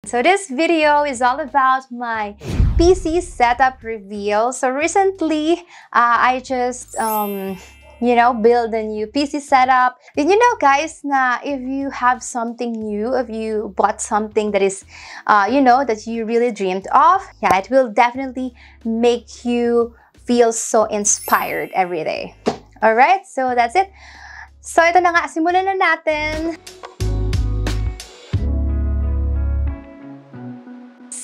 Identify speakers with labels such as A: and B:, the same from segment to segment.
A: So this video is all about my PC setup reveal. So recently, I just, build a new PC setup. Did you know, guys, na if you have something new, if you bought something that is, that you really dreamed of, yeah, it will definitely make you feel so inspired every day. Alright, so that's it. So ito na nga, simulan na natin.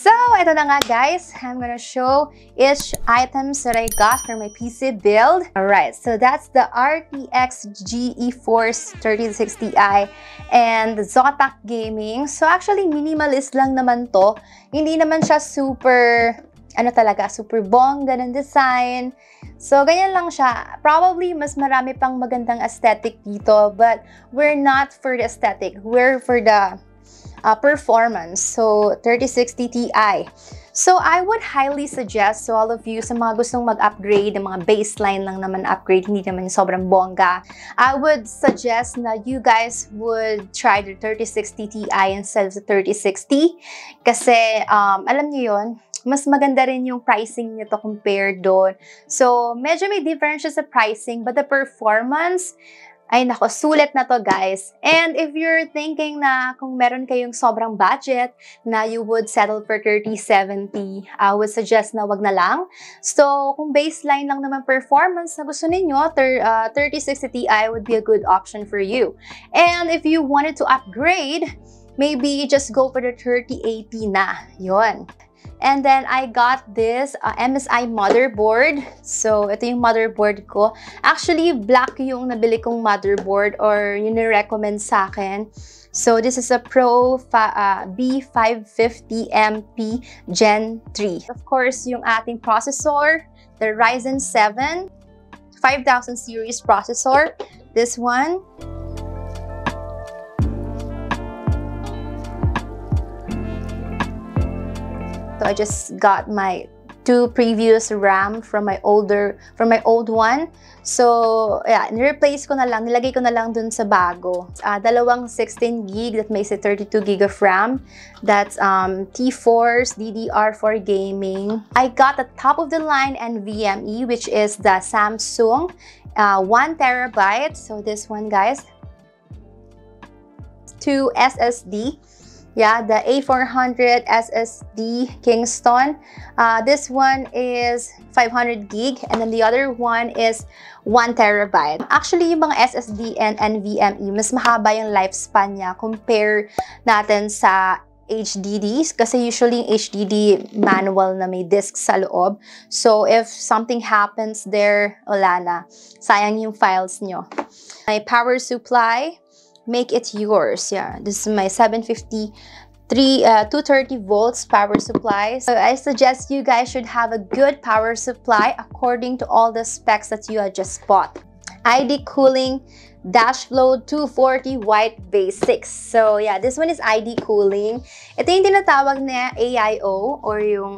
A: So, ito na nga guys, I'm gonna show each items that I got for my PC build. Alright, so that's the RTX GEFORCE 3060i and the ZOTAC gaming. So actually, minimalist lang naman to. Hindi naman siya super, super bongga ng design. So, ganyan lang siya. Probably, mas marami pang magandang aesthetic dito, but we're not for the aesthetic. We're for the performance. So 3060 Ti. So I would highly suggest to all of you sa mga gustong mag-upgrade, ng mga baseline lang naman upgrade, hindi naman sobrang bongga, I would suggest na you guys would try the 3060 Ti instead of the 3060 kasi alam niyo yun, mas maganda rin yung pricing nito compared doon. So medyo may differences sa pricing, but the performance, ay nako, sulit na to guys. And if you're thinking na kung meron kayong sobrang budget na you would settle for 3070, I would suggest na wag na lang. So kung baseline lang naman performance na gusto ninyo, 3060 Ti would be a good option for you. And if you wanted to upgrade, maybe just go for the 3080 na. Yun. And then, I got this MSI motherboard. So, ito yung motherboard ko. Actually, black yung nabili kong motherboard or yun recommend sa akin. So, this is a Pro B550MP Gen 3. Of course, yung ating processor, the RYZEN 7 5000 series processor. This one. So I just got my 2 previous RAM from my old one. So yeah, ni-replace ko na lang, nilagay ko na lang dun sa bago. Dalawang 16 gig that makes it 32 gig of RAM. That's T-Force DDR4 gaming. I got the top of the line NVMe, which is the Samsung 1 terabyte. So this one, guys. 2 SSD. Yeah, the A400 SSD KINGSTON. This one is 500 gig and then the other one is 1 terabyte. Actually, yung mga SSD and NVMe, mas mahaba yung lifespan niya compare natin sa HDDs kasi usually yung HDD manual na may disk sa loob. So if something happens there, wala na. Sayang yung files nyo. My power supply, make it yours. Yeah, this is my 750 230 volts power supply. So I suggest you guys should have a good power supply according to all the specs that you have just bought. ID cooling, Dashflow 240 white basics. So yeah, this one is ID cooling. Ito yung tinatawag na AIO or yung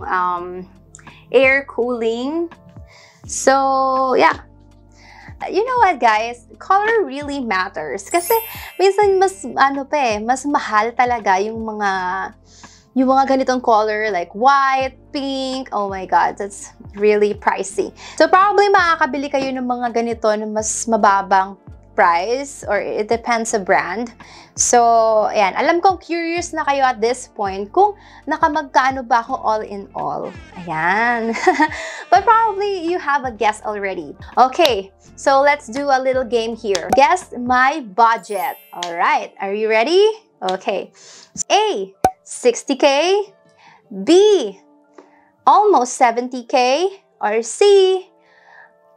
A: air cooling. So yeah. You know what, guys? Color really matters. Kasi minsan mas mas mahal talaga yung mga ganitong color like white, pink. Oh my God, that's really pricey. So probably makakabili kayo ng mga ganito na mas mababang price or it depends sa brand. So, ayan. Alam kong curious na kayo at this point kung nakamagkano ba ako all in all. Ayan. But probably you have a guess already. Okay, so let's do a little game here. Guess my budget. Alright, are you ready? Okay. A, 60K. B, almost 70K. Or C,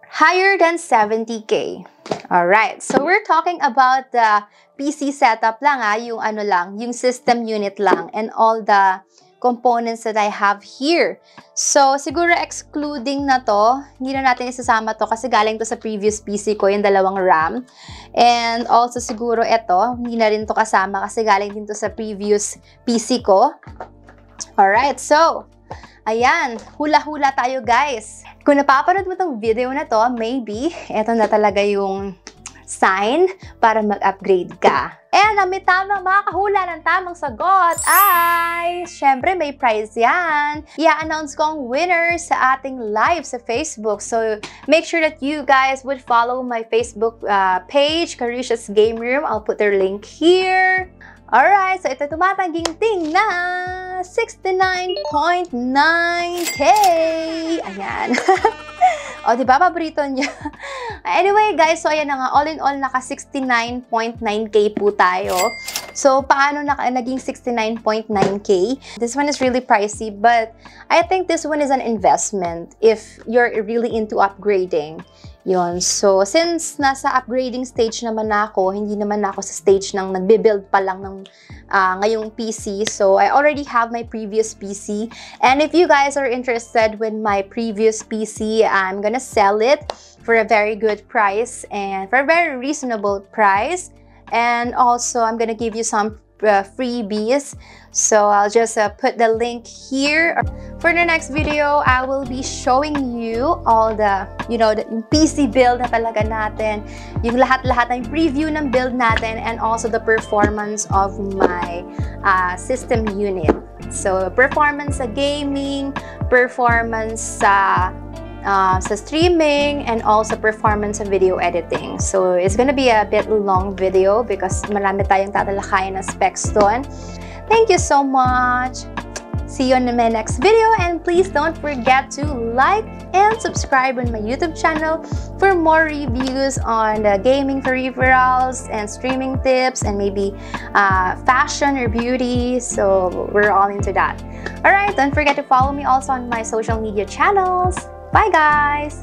A: higher than 70K. Alright, so we're talking about the PC setup lang yung system unit lang and all the components that I have here. So, siguro excluding na to, hindi na natin isasama to kasi galing to sa previous PC ko, yung dalawang RAM. And also siguro ito, hindi na rin to kasama kasi galing din to sa previous PC ko. Alright, so, ayan, hula-hula tayo guys. Kung napapanood mo tong video na to, maybe, eto na talaga yung sign para mag-upgrade ka. And ang may tamang makakahula ng tamang sagot ay, syempre may prize yan. I-announce ko ang winner sa ating live sa Facebook. So, make sure that you guys would follow my Facebook page, Carisha's Game Room. I'll put their link here. Alright, so ito tumatanging-ting na 69.9K. Ayan. O, diba? Paborito niya. Anyway, guys, so ayan na nga. All in all, naka 69.9K po tayo. So, paano naging 69.9K? This one is really pricey, but I think this one is an investment if you're really into upgrading. Yun. So, since nasa upgrading stage naman ako, hindi naman ako sa stage ng nagbe-build pa lang ng ngayong PC. So, I already have my previous PC. And if you guys are interested with my previous PC, I'm gonna sell it for a very good price and for a very reasonable price. And also, I'm gonna give you some freebies. So, I'll just put the link here. For the next video, I will be showing you all the, the PC build na talaga natin, yung lahat-lahat ng preview ng build natin, and also the performance of my system unit. So, performance sa gaming, performance sa streaming, and also performance sa video editing. So, it's gonna be a bit long video because marami tayong tatalakayan na specs doon. Thank you so much! See you on my next video, and please don't forget to like and subscribe on my YouTube channel for more reviews on the gaming peripherals and streaming tips and maybe fashion or beauty. So we're all into that. Alright, don't forget to follow me also on my social media channels. Bye guys!